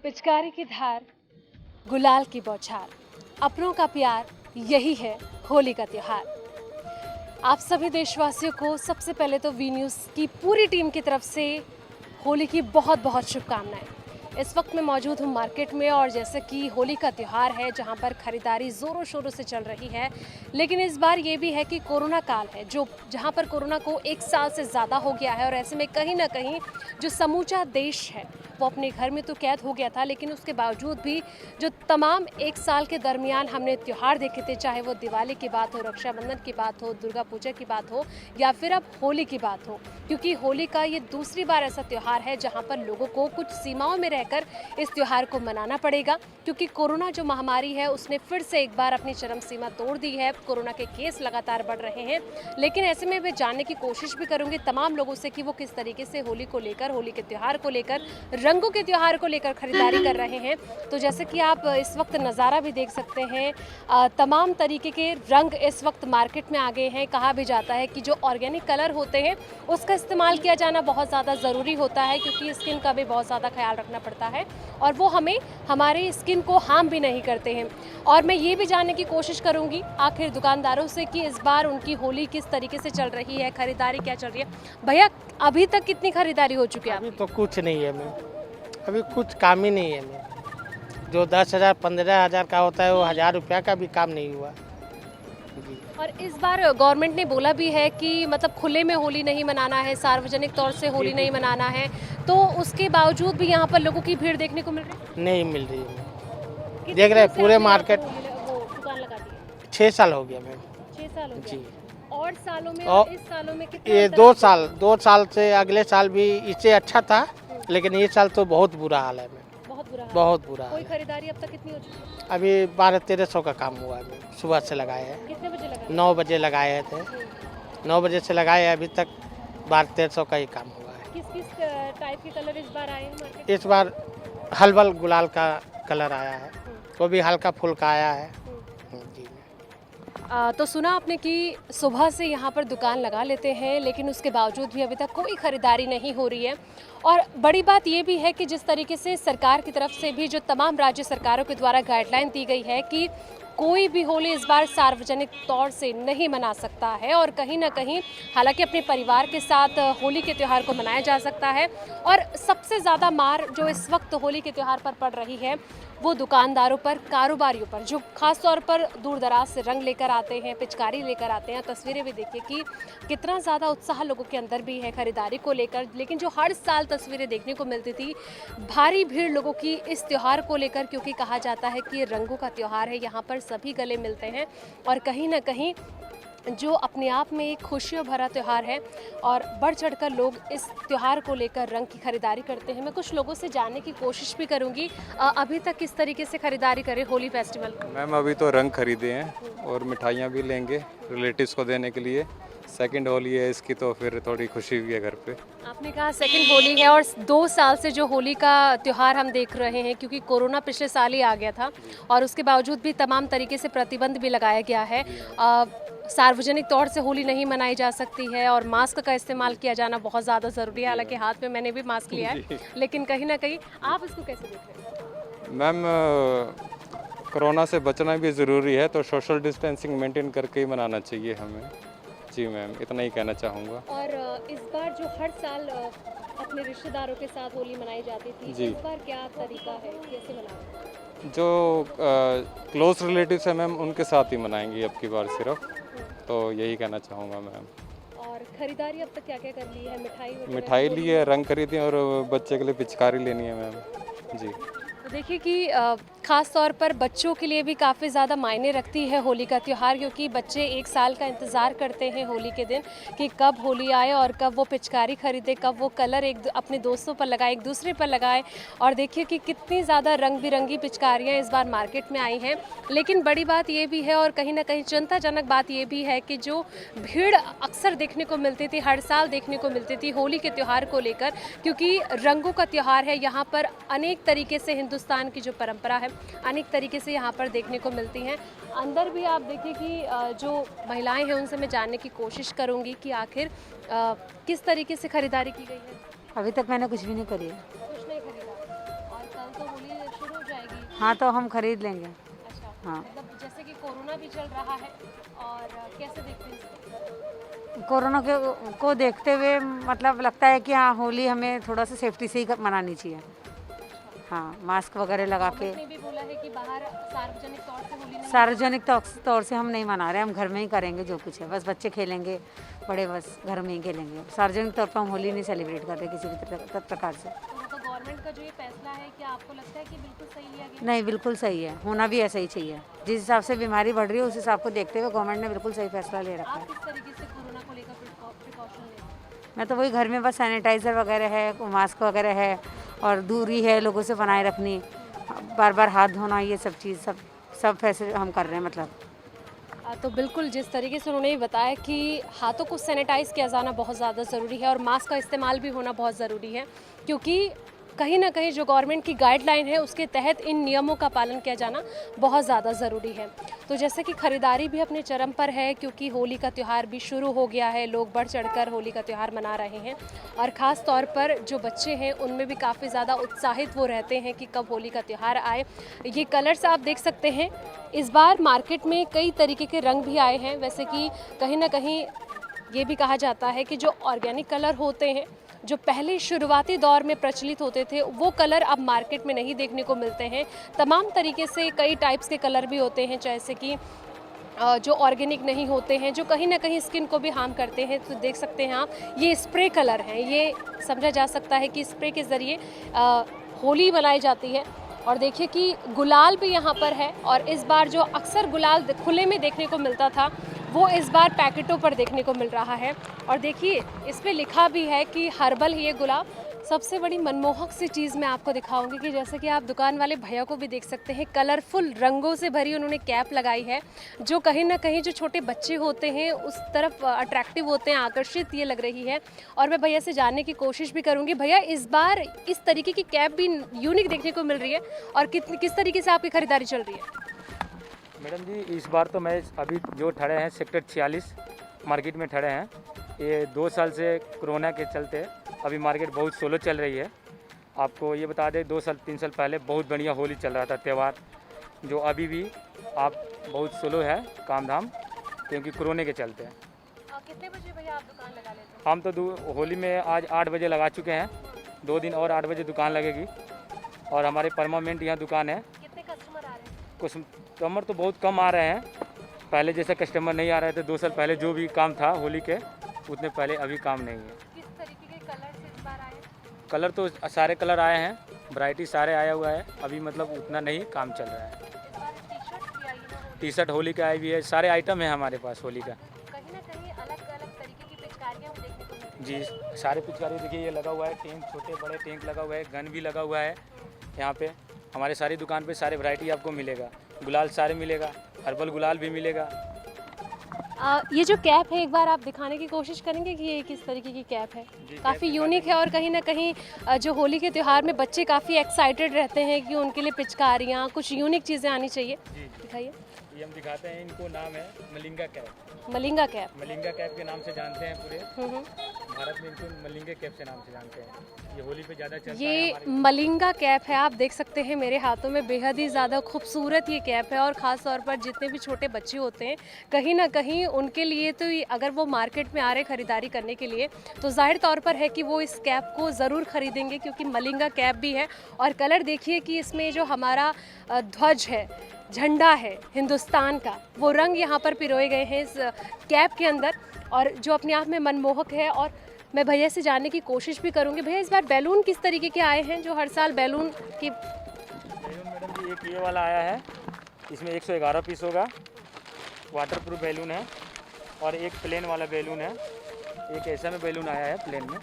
पिचकारी की धार, गुलाल की बौछार, अपनों का प्यार, यही है होली का त्योहार। आप सभी देशवासियों को सबसे पहले तो वी न्यूज़ की पूरी टीम की तरफ से होली की बहुत बहुत शुभकामनाएं। इस वक्त मैं मौजूद हूँ मार्केट में और जैसे कि होली का त्यौहार है जहाँ पर खरीदारी ज़ोरों शोरों से चल रही है, लेकिन इस बार ये भी है कि कोरोना काल है जो जहाँ पर कोरोना को 1 साल से ज़्यादा हो गया है और ऐसे में कहीं ना कहीं जो समूचा देश है वो अपने घर में तो कैद हो गया था, लेकिन उसके बावजूद भी जो तमाम 1 साल के दरमियान हमने त्यौहार देखे थे, चाहे वो दिवाली की बात हो, रक्षाबंधन की बात हो, दुर्गा पूजा की बात हो या फिर अब होली की बात हो, क्योंकि होली का ये दूसरी बार ऐसा त्यौहार है जहाँ पर लोगों को कुछ सीमाओं में रहकर इस त्यौहार को मनाना पड़ेगा, क्योंकि कोरोना जो महामारी है उसने फिर से एक बार अपनी चरम सीमा तोड़ दी है। कोरोना के केस लगातार बढ़ रहे हैं, लेकिन ऐसे में वे जानने की कोशिश भी करूंगी तमाम लोगों से कि वो किस तरीके से होली को लेकर, होली के त्यौहार को लेकर, रंगों के त्यौहार को लेकर खरीदारी कर रहे हैं। तो जैसे कि आप इस वक्त नज़ारा भी देख सकते हैं, तमाम तरीके के रंग इस वक्त मार्केट में आ गए हैं। कहा भी जाता है कि जो ऑर्गेनिक कलर होते हैं उसका इस्तेमाल किया जाना बहुत ज़्यादा ज़रूरी होता है, क्योंकि स्किन का भी बहुत ज़्यादा ख्याल रखना पड़ता है और वो हमें हमारी स्किन को हार्म भी नहीं करते हैं। और मैं ये भी जानने की कोशिश करूंगी आखिर दुकानदारों से कि इस बार उनकी होली किस तरीके से चल रही है, खरीदारी क्या चल रही है। भैया, अभी तक कितनी खरीदारी हो चुकी है? अभी तो कुछ नहीं है मैम, अभी कुछ काम ही नहीं है मैम। जो 10,000 15,000 का होता है वो 1,000 रुपया का भी काम नहीं हुआ जी। और इस बार गवर्नमेंट ने बोला भी है कि मतलब खुले में होली नहीं मनाना है, सार्वजनिक तौर से होली नहीं मनाना है, तो उसके बावजूद भी यहाँ पर लोगों की भीड़ देखने को मिल रही है। नहीं मिल रही है मैम। कितने देख रहे हैं साल से पूरे आपने मार्केट वो दुकान लगा दी है? 6 साल हो गया मैम 6 साल हो जी। गए। और सालों में और और इस सालों में कितना ये अंतर 2 साल से अगले साल भी इससे अच्छा था, लेकिन ये साल तो बहुत बुरा हाल है मैम, बहुत बुरा हाल है। बहुत बुरा हाल कोई है। खरीदारी अब तक कितनी हो चुकी है? अभी 1200-1300 का काम हुआ है मैम, सुबह से लगाए हैं, कितने बजे लगा? 9 बजे लगाए थे, 9 बजे से लगाए हैं, अभी तक 1200-1300 का ही काम हुआ है। किस किस टाइप के कलर इस बार आए हैं मार्केट? इस बार हल्बल गुलाल का कलर आया है, वो भी हल्का फुल्का आया है जी। तो सुना आपने कि सुबह से यहाँ पर दुकान लगा लेते हैं, लेकिन उसके बावजूद भी अभी तक कोई ख़रीदारी नहीं हो रही है। और बड़ी बात ये भी है कि जिस तरीके से सरकार की तरफ से भी जो तमाम राज्य सरकारों के द्वारा गाइडलाइन दी गई है कि कोई भी होली इस बार सार्वजनिक तौर से नहीं मना सकता है और कहीं ना कहीं हालांकि अपने परिवार के साथ होली के त्यौहार को मनाया जा सकता है। और सबसे ज़्यादा मार जो इस वक्त होली के त्यौहार पर पड़ रही है वो दुकानदारों पर, कारोबारियों पर, जो खास तौर पर दूर दराज से रंग लेकर आते हैं, पिचकारी लेकर आते हैं। तस्वीरें भी देखिए कि कितना ज़्यादा उत्साह लोगों के अंदर भी है खरीदारी को लेकर, लेकिन जो हर साल तस्वीरें देखने को मिलती थी, भारी भीड़ लोगों की इस त्यौहार को लेकर, क्योंकि कहा जाता है कि रंगों का त्यौहार है, यहाँ पर सभी गले मिलते हैं और कहीं ना कहीं जो अपने आप में एक खुशियों भरा त्यौहार है और बढ़ चढ़कर लोग इस त्यौहार को लेकर रंग की खरीदारी करते हैं। मैं कुछ लोगों से जानने की कोशिश भी करूंगी अभी तक किस तरीके से खरीदारी करें होली फेस्टिवल को। मैम अभी तो रंग खरीदे हैं और मिठाइयाँ भी लेंगे रिलेटिव्स को देने के लिए। सेकंड होली है इसकी, तो फिर थोड़ी खुशी हुई है घर पे। आपने कहा सेकंड होली है और 2 साल से जो होली का त्यौहार हम देख रहे हैं, क्योंकि कोरोना पिछले साल ही आ गया था और उसके बावजूद भी तमाम तरीके से प्रतिबंध भी लगाया गया है। सार्वजनिक तौर से होली नहीं मनाई जा सकती है और मास्क का इस्तेमाल किया जाना बहुत ज़्यादा ज़रूरी है। हालांकि हाथ में मैंने भी मास्क लिया है, लेकिन कहीं ना कहीं आप इसको कैसे देख रहे हैं? मैम कोरोना से बचना भी ज़रूरी है, तो सोशल डिस्टेंसिंग मेंटेन करके ही मनाना चाहिए हमें। जी मैम, इतना ही कहना चाहूँगा। और इस बार जो हर साल अपने रिश्तेदारों के साथ होली मनाई जाती थी, जी। इस बार क्या तरीका है, कैसे मनाना? जो क्लोज रिलेटिव्स हैं मैम उनके साथ ही मनाएंगे अब की बार सिर्फ, तो यही कहना चाहूँगा मैम। और खरीदारी अब तक क्या क्या कर ली है? मिठाई ली है, रंग खरीदे और बच्चे के लिए पिचकारी लेनी है मैम जी। तो देखिए कि ख़ास तौर पर बच्चों के लिए भी काफ़ी ज़्यादा मायने रखती है होली का त्यौहार, क्योंकि बच्चे 1 साल का इंतज़ार करते हैं होली के दिन कि कब होली आए और कब वो पिचकारी खरीदे, कब वो कलर अपने दोस्तों पर लगाए, एक दूसरे पर लगाए। और देखिए कि कितनी ज़्यादा रंग बिरंगी पिचकारियाँ इस बार मार्केट में आई हैं। लेकिन बड़ी बात ये भी है और कहीं ना कहीं चिंताजनक बात ये भी है कि जो भीड़ अक्सर देखने को मिलती थी, हर साल देखने को मिलती थी होली के त्यौहार को लेकर, क्योंकि रंगों का त्यौहार है, यहाँ पर अनेक तरीके से हिंदुस्तान की जो परंपरा है अनेक तरीके से यहाँ पर देखने को मिलती हैं। अंदर भी आप देखिए कि जो महिलाएं हैं उनसे मैं जानने की कोशिश करूँगी कि आखिर किस तरीके से खरीदारी की गई है। अभी तक मैंने कुछ भी नहीं करी है। कुछ नहीं खरीदा और कल तो होली हाँ तो हम खरीद लेंगे। अच्छा, हाँ। मतलब जैसे कि कोरोना भी चल रहा है और कैसे देखते हैं इसको? कोरोना को देखते हुए मतलब लगता है कि हाँ होली हमें थोड़ा सा सेफ्टी से ही मनानी चाहिए। हाँ, मास्क वगैरह लगा के। गवर्नमेंट ने भी बोला है कि बाहर सार्वजनिक तौर से होली नहीं सार्वजनिक तौर से हम नहीं मना रहे, हम घर में ही करेंगे जो कुछ है, बस बच्चे खेलेंगे, बड़े बस घर में ही खेलेंगे। सार्वजनिक तौर पर हम होली नहीं सेलिब्रेट कर रहे किसी भी प्रकार से। तो मतलब गवर्नमेंट का जो ये फैसला है, क्या आपको लगता है कि बिल्कुल सही लिया गया? नहीं, बिल्कुल सही है, होना भी ऐसा ही चाहिए। जिस हिसाब से बीमारी बढ़ रही है उस हिसाब को देखते हुए गवर्नमेंट ने बिल्कुल सही फैसला ले रखा आप है। किस तरीके से कोरोना को लेकर प्रिकॉशन ले रहे हैं? मैं तो वही घर में बस सैनिटाइज़र वगैरह है, मास्क वगैरह है और दूरी है लोगों से बनाए रखनी, बार बार हाथ धोना, ये सब चीज़ सब फैसले हम कर रहे हैं मतलब। तो बिल्कुल जिस तरीके से उन्होंने बताया कि हाथों को सैनिटाइज़ किया जाना बहुत ज़्यादा ज़रूरी है और मास्क का इस्तेमाल भी होना बहुत ज़रूरी है, क्योंकि कहीं ना कहीं जो गवर्नमेंट की गाइडलाइन है उसके तहत इन नियमों का पालन किया जाना बहुत ज़्यादा ज़रूरी है। तो जैसे कि ख़रीदारी भी अपने चरम पर है, क्योंकि होली का त्यौहार भी शुरू हो गया है, लोग बढ़ चढ़कर होली का त्यौहार मना रहे हैं और ख़ास तौर पर जो बच्चे हैं उनमें भी काफ़ी ज़्यादा उत्साहित वो रहते हैं कि कब होली का त्यौहार आए। ये कलर्स आप देख सकते हैं, इस बार मार्केट में कई तरीके के रंग भी आए हैं। वैसे कि कहीं ना कहीं ये भी कहा जाता है कि जो ऑर्गेनिक कलर होते हैं, जो पहले शुरुआती दौर में प्रचलित होते थे, वो कलर अब मार्केट में नहीं देखने को मिलते हैं। तमाम तरीके से कई टाइप्स के कलर भी होते हैं, जैसे कि जो ऑर्गेनिक नहीं होते हैं, जो कहीं ना कहीं स्किन को भी हार्म करते हैं। तो देख सकते हैं आप, ये स्प्रे कलर हैं, ये समझा जा सकता है कि स्प्रे के ज़रिए होली मनाई जाती है। और देखिए कि गुलाल भी यहाँ पर है, और इस बार जो अक्सर गुलाल खुले में देखने को मिलता था वो इस बार पैकेटों पर देखने को मिल रहा है। और देखिए इस पे लिखा भी है कि हर्बल ये गुलाब। सबसे बड़ी मनमोहक सी चीज़ मैं आपको दिखाऊंगी कि जैसे कि आप दुकान वाले भैया को भी देख सकते हैं, कलरफुल रंगों से भरी उन्होंने कैप लगाई है, जो कहीं ना कहीं जो छोटे बच्चे होते हैं उस तरफ अट्रैक्टिव होते हैं, आकर्षित ये लग रही है। और मैं भैया से जानने की कोशिश भी करूंगी, भैया इस बार इस तरीके की कैप भी यूनिक देखने को मिल रही है, और किस तरीके से आपकी खरीदारी चल रही है? मैडम जी, इस बार तो मैं अभी जो ठहरे हैं सेक्टर 46 मार्केट में ठहरे हैं। ये 2 साल से कोरोना के चलते अभी मार्केट बहुत स्लो चल रही है। आपको ये बता दें 2 साल 3 साल पहले बहुत बढ़िया होली चल रहा था त्यौहार, जो अभी भी आप बहुत स्लो है काम धाम, क्योंकि कोरोना के चलते हैं। कितने बजे भैया आप दुकान लगा लेते हैं? हम तो होली में आज 8 बजे लगा चुके हैं, 2 दिन और 8 बजे दुकान लगेगी, और हमारे परमानेंट यहाँ दुकान है। कितने कस्टमर आ रहे हैं? कस्टमर तो बहुत कम आ रहे हैं, पहले जैसे कस्टमर नहीं आ रहे थे। 2 साल पहले जो भी काम था होली के, उतने पहले अभी काम नहीं है। किस तरीके के कलर इस बार आए? कलर तो सारे कलर आए हैं, वैरायटी सारे आया हुआ है, अभी मतलब उतना नहीं काम चल रहा है। इस बार टी-शर्ट भी आई है ना? टी शर्ट होली का आई भी है, सारे आइटम है हमारे पास होली का। कहीं ना कहीं अलग अलग तरीके की पिचकारियाँ हम देखने को मिलती जी, सारे पिचकारी देखिए, ये लगा हुआ है टैंक, छोटे बड़े टैंक लगा हुआ है, गन भी लगा हुआ है। यहाँ पे हमारे सारी दुकान पे सारे वैरायटी आपको मिलेगा, गुलाल सारे मिलेगा, हर्बल गुलाल भी मिलेगा। ये जो कैप है, एक बार आप दिखाने की कोशिश करेंगे कि ये किस तरीके की कैप है? काफ़ी यूनिक है, और कहीं ना कहीं जो होली के त्यौहार में बच्चे काफ़ी एक्साइटेड रहते हैं कि उनके लिए पिचकारियाँ, कुछ यूनिक चीज़ें आनी चाहिए। दिखाइए। ये हम दिखाते हैं, इनको नाम है Malinga cap. Malinga cap. Malinga cap के नाम से जानते हैं पूरे हम्म। भारत में, इनको मलिंगा कैप से नाम से जानते हैं। ये होली पे ज़्यादा चलता है ये हमारे। मलिंगा कैप है, आप देख सकते हैं मेरे हाथों में, बेहद ही ज़्यादा खूबसूरत ये कैप है। और ख़ास तौर पर जितने भी छोटे बच्चे होते हैं, कहीं ना कहीं उनके लिए तो अगर वो मार्केट में आ रहे खरीदारी करने के लिए, तो जाहिर तौर पर है कि वो इस कैप को ज़रूर खरीदेंगे, क्योंकि मलिंगा कैप भी है। और कलर देखिए कि इसमें जो हमारा ध्वज है, झंडा है हिंदुस्तान का, वो रंग यहाँ पर पिरोए गए हैं इस कैप के अंदर, और जो अपने आप में मनमोहक है। और मैं भैया से जानने की कोशिश भी करूँगी, भैया इस बार बैलून किस तरीके के आए हैं, जो हर साल बैलून की? बैलून मैडम जी, एक ये वाला आया है, इसमें 111 पीस होगा, वाटर प्रूफ बैलून है, और एक प्लेन वाला बैलून है, एक ऐसा में बैलून आया है प्लेन में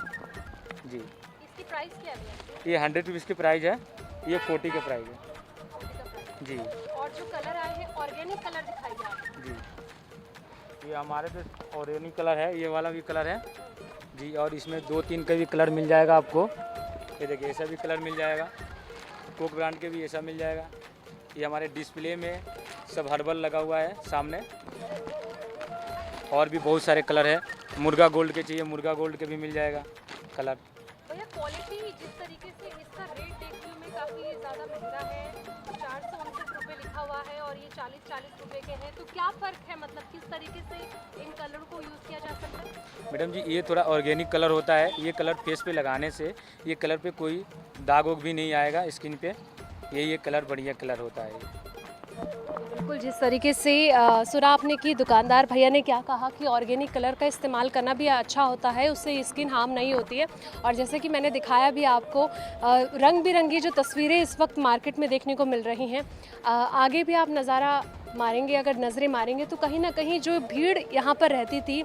जी। इसकी प्राइस क्या है? ये 100 रुपीज़ की प्राइस है, ये 40 का प्राइस है जी। और जो कलर आए हैं ऑर्गेनिक कलर दिखाइए आप। जी, ये हमारे तो ऑर्गेनिक कलर है, ये वाला भी कलर है जी, और इसमें 2-3 का भी कलर मिल जाएगा आपको। ये देखिए, ऐसा भी कलर मिल जाएगा, कोक ब्रांड के भी ऐसा मिल जाएगा। ये हमारे डिस्प्ले में सब हर्बल लगा हुआ है सामने, और भी बहुत सारे कलर है। मुर्गा गोल्ड के चाहिए, मुर्गा गोल्ड के भी मिल जाएगा कलर। भैया क्वालिटी जिस तरीके से, इसका रेट देखने में काफ़ी ज़्यादा महंगा है, 469 रुपये लिखा हुआ है और ये 40-40 रुपए के हैं, तो क्या फ़र्क है, मतलब किस तरीके से इन कलर को यूज़ किया जा सकता है? मैडम जी ये थोड़ा ऑर्गेनिक कलर होता है, ये कलर फेस पे लगाने से ये कलर पे कोई दाग वोग भी नहीं आएगा स्किन पे, ये कलर बढ़िया कलर होता है। बिल्कुल, जिस तरीके से सुना आपने कि दुकानदार भैया ने क्या कहा कि ऑर्गेनिक कलर का इस्तेमाल करना भी अच्छा होता है, उससे स्किन हार्म नहीं होती है। और जैसे कि मैंने दिखाया भी आपको, रंग बिरंगी जो तस्वीरें इस वक्त मार्केट में देखने को मिल रही हैं। आगे भी आप नज़ारा मारेंगे, अगर नज़रें मारेंगे तो कहीं ना कहीं जो भीड़ यहाँ पर रहती थी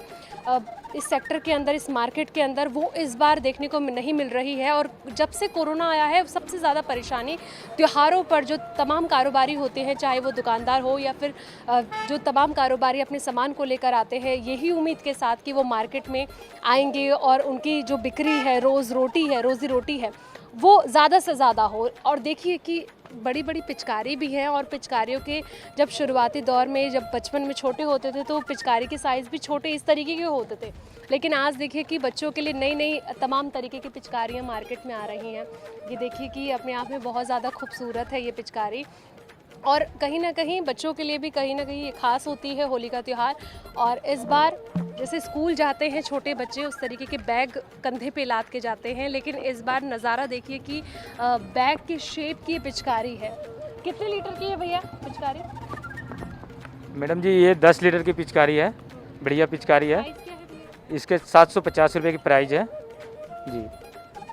इस सेक्टर के अंदर, इस मार्केट के अंदर, वो इस बार देखने को नहीं मिल रही है। और जब से कोरोना आया है सबसे ज़्यादा परेशानी त्योहारों पर जो तमाम कारोबारी होते हैं, चाहे वो दुकानदार हो या फिर जो तमाम कारोबारी अपने सामान को लेकर आते हैं, यही उम्मीद के साथ कि वो मार्केट में आएंगे और उनकी जो बिक्री है, रोज़ी रोटी है, वो ज़्यादा से ज़्यादा हो। और देखिए कि बड़ी बड़ी पिचकारी भी हैं, और पिचकारियों के जब शुरुआती दौर में, जब बचपन में छोटे होते थे तो पिचकारी के साइज़ भी छोटे इस तरीके के होते थे, लेकिन आज देखिए कि बच्चों के लिए नई नई तमाम तरीके की पिचकारियाँ मार्केट में आ रही हैं। ये देखिए कि अपने आप में बहुत ज़्यादा खूबसूरत है ये पिचकारी, और कहीं ना कहीं बच्चों के लिए भी कहीं ना कहीं ये खास होती है होली का त्यौहार। और इस बार जैसे स्कूल जाते हैं छोटे बच्चे, उस तरीके के बैग कंधे पे लाद के जाते हैं, लेकिन इस बार नज़ारा देखिए कि बैग की शेप की पिचकारी है। कितने लीटर की है भैया पिचकारी? मैडम जी ये 10 लीटर की पिचकारी है, बढ़िया पिचकारी है, प्राइस क्या है भैया? इसके 750 रुपये की प्राइस है जी।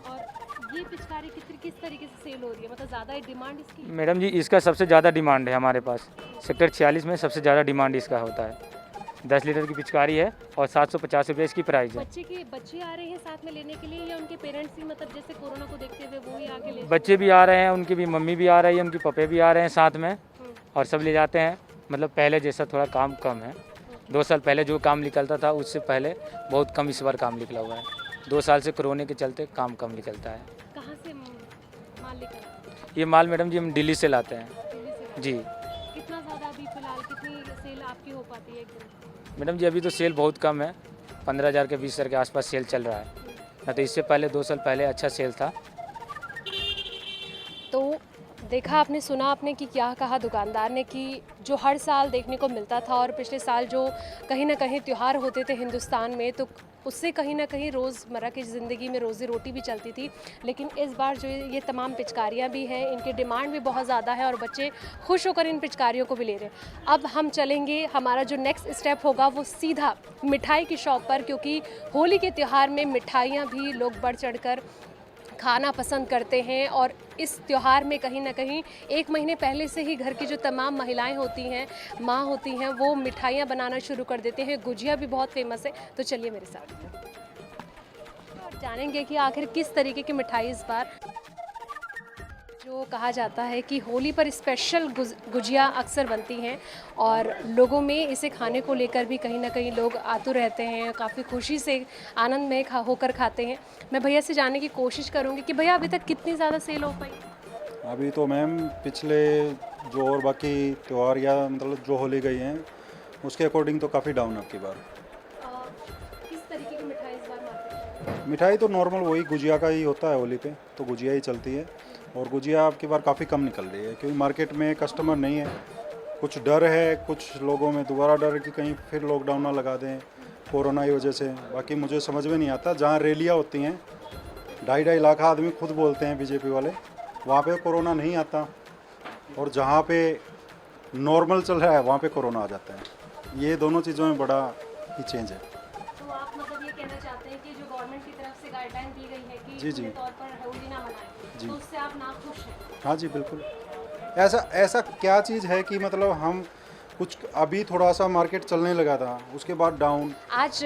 और ये पिचकारी किस तरीके से सेल हो रही है, मतलब ज़्यादा डिमांड इसकी? मैडम जी इसका सबसे ज़्यादा डिमांड है हमारे पास, सेक्टर 46 में सबसे ज़्यादा डिमांड इसका होता है। 10 लीटर की पिचकारी है और 750 रुपये इसकी प्राइस है। बच्चे आ रहे हैं साथ में लेने के लिए, या उनके पेरेंट्स भी, मतलब जैसे कोरोना को देखते हुए वो ही आके ले? बच्चे भी आ रहे हैं, उनकी भी मम्मी भी आ रही है, उनके पप्पे भी आ रहे हैं साथ में, और सब ले जाते हैं। मतलब पहले जैसा थोड़ा काम कम है, 2 साल पहले जो काम निकलता था उससे पहले बहुत कम इस बार काम निकला हुआ है। 2 साल से कोरोना के चलते काम कम निकलता है। कहाँ से माल लेकर? ये माल मैडम जी हम दिल्ली से लाते हैं दिल्ली से? जी। कितना ज़्यादा अभी फिलहाल कितनी सेल आपकी हो पाती है एक दिन? मैडम जी अभी तो सेल बहुत कम है, 15,000 के 20,000 के आसपास सेल चल रहा है, ना तो इससे पहले 2 साल पहले अच्छा सेल था। तो देखा आपने, सुना आपने कि क्या कहा दुकानदार ने कि जो हर साल देखने को मिलता था, और पिछले साल जो कहीं ना कहीं त्यौहार होते थे हिंदुस्तान में, तो उससे कहीं ना कहीं रोज़मर्रा की ज़िंदगी में रोज़ी रोटी भी चलती थी। लेकिन इस बार जो ये तमाम पिचकारियाँ भी हैं, इनकी डिमांड भी बहुत ज़्यादा है और बच्चे खुश होकर इन पिचकारियों को भी ले रहे हैं। अब हम चलेंगे, हमारा जो नेक्स्ट स्टेप होगा वो सीधा मिठाई की शॉप पर, क्योंकि होली के त्यौहार में मिठाइयाँ भी लोग बढ़ चढ़ कर खाना पसंद करते हैं। और इस त्यौहार में कहीं ना कहीं 1 महीने पहले से ही घर की जो तमाम महिलाएं होती हैं, माँ होती हैं, वो मिठाइयाँ बनाना शुरू कर देते हैं। गुजिया भी बहुत फेमस है, तो चलिए मेरे साथ और जानेंगे कि आखिर किस तरीके की मिठाई इस बार। जो कहा जाता है कि होली पर स्पेशल गुजिया अक्सर बनती हैं, और लोगों में इसे खाने को लेकर भी कहीं ना कहीं लोग आतुर रहते हैं, काफ़ी खुशी से आनंद में होकर खाते हैं। मैं भैया से जानने की कोशिश करूंगी कि भैया अभी तक कितनी ज़्यादा सेल हो पाई? अभी तो मैम पिछले जो और बाकी त्यौहार या मतलब जो होली गई हैं उसके अकॉर्डिंग तो काफ़ी डाउन अब की बार। किस तरीके की मिठाई इस बार मार्केट में? मिठाई तो नॉर्मल वही गुजिया का ही होता है, होली पे तो गुजिया ही चलती है, और गुजिया आपकी बार काफ़ी कम निकल रही है क्योंकि मार्केट में कस्टमर नहीं है। कुछ डर है कुछ लोगों में, दोबारा डर है कि कहीं फिर लॉकडाउन ना लगा दें कोरोना की वजह से। बाकी मुझे समझ में नहीं आता, जहाँ रैलियाँ होती हैं 2.5 लाख आदमी खुद बोलते हैं बीजेपी वाले, वहाँ पे कोरोना नहीं आता, और जहाँ पे नॉर्मल चल रहा है वहाँ पे कोरोना आ जाता है। ये दोनों चीज़ों में बड़ा ही चेंज है। तो आप मतलब ये कहना चाहते हैं कि जो गवर्नमेंट की तरफ से गाइडलाइन दी गई है कि जी, जी। पूरे तौर पर होली ना मनाएं, जी। तो उससे आप नाखुश हैं? हाँ जी बिल्कुल। ऐसा क्या चीज़ है कि मतलब हम कुछ अभी थोड़ा सा मार्केट चलने लगा था उसके बाद डाउन। आज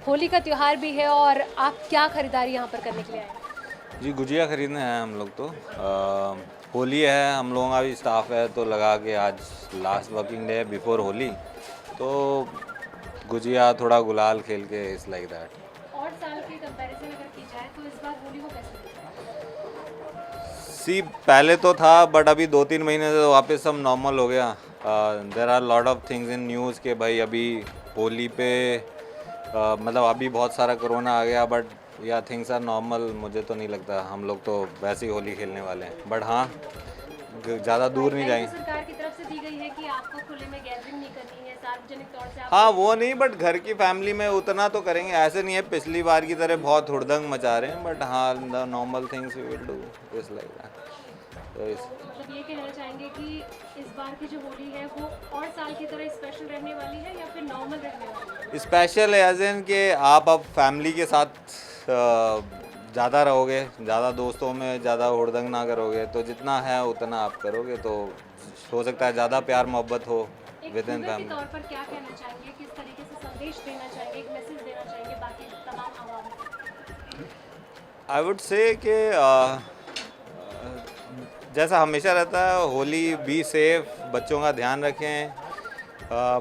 होली का त्यौहार भी है, और आप क्या खरीदारी यहाँ पर करने के लिए आए हैं? जी गुजिया ख़रीदने हैं हम लोग तो। होली है, हम लोगों का भी स्टाफ है तो लगा के आज लास्ट वर्किंग डे है बिफोर होली, तो गुजिया थोड़ा गुलाल खेल के इस लाइक दैट। और साल के कंपैरिजन अगर की जाए तो इस बार होली को कैसे देखते हैं? सी पहले तो था बट अभी 2-3 महीने से वापस सब नॉर्मल हो गया। There are lot of things in news के भाई अभी होली पे मतलब अभी बहुत सारा कोरोना आ गया, बट या थिंग्स आर नॉर्मल। मुझे तो नहीं लगता, हम लोग तो वैसे ही होली खेलने वाले हैं। बट हाँ ज़्यादा दूर नहीं जाएंगे। सरकार की तरफ से दी गई है कि आपको खुले में गैदरिंग नहीं करनी है, सार्वजनिक तौर से आप हाँ वो नहीं, बट घर की फैमिली में उतना तो करेंगे, ऐसे नहीं है पिछली बार की तरह बहुत हुड़दंग मचा रहे हैं, बट हाँ the normal things we will do this like that. तो इस मतलब ये कहना चाहेंगे कि इस बार की जो होली है वो और साल की तरह स्पेशल रहने वाली है या फिर नॉर्मल रहने वाली है? स्पेशल एज इन कि आप अब फैमिली के साथ ज़्यादा रहोगे, ज़्यादा दोस्तों में ज़्यादा हुड़दंग ना करोगे, तो जितना है उतना आप करोगे, तो हो सकता है ज़्यादा प्यार मोहब्बत हो विद इन के फैमिली। तौर पर क्या कहना चाहेंगे, किस तरीके से संदेश देना चाहेंगे, एक मैसेज देना चाहेंगे बाकी तमाम आवाम को? आई वुड से कि जैसा हमेशा रहता है, होली बी सेफ, बच्चों का ध्यान रखें,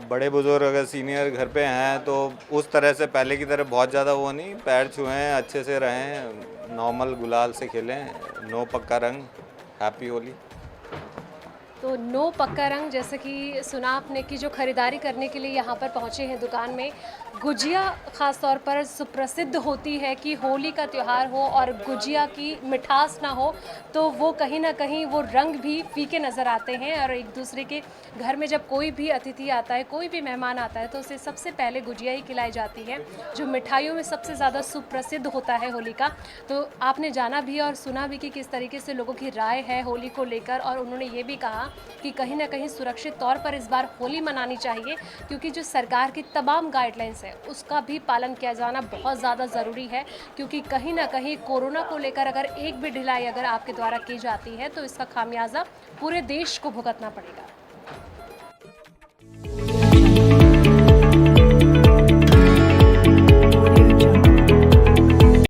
बड़े बुजुर्ग अगर सीनियर घर पे हैं तो उस तरह से पहले की तरह बहुत ज़्यादा वो नहीं, पैर छुएं, अच्छे से रहें, नॉर्मल गुलाल से खेलें, नो पक्का रंग, हैप्पी होली। तो नो पक्का रंग, जैसे कि सुना आपने कि जो ख़रीदारी करने के लिए यहाँ पर पहुँचे हैं दुकान में, गुजिया ख़ास तौर पर सुप्रसिद्ध होती है कि होली का त्यौहार हो और गुजिया की मिठास ना हो तो वो कहीं ना कहीं वो रंग भी फीके नज़र आते हैं। और एक दूसरे के घर में जब कोई भी अतिथि आता है, कोई भी मेहमान आता है, तो उसे सबसे पहले गुजिया ही खिलाई जाती है, जो मिठाइयों में सबसे ज़्यादा सुप्रसिद्ध होता है होली का। तो आपने जाना भी और सुना भी कि किस तरीके से लोगों की राय है होली को लेकर, और उन्होंने ये भी कहा कि कहीं ना कहीं सुरक्षित तौर पर इस बार होली मनानी चाहिए, क्योंकि जो सरकार की तमाम गाइडलाइंस है उसका भी पालन किया जाना बहुत ज़्यादा ज़रूरी है, क्योंकि कहीं ना कहीं कोरोना को लेकर अगर एक भी ढिलाई अगर आपके द्वारा की जाती है तो इसका खामियाजा पूरे देश को भुगतना पड़ेगा।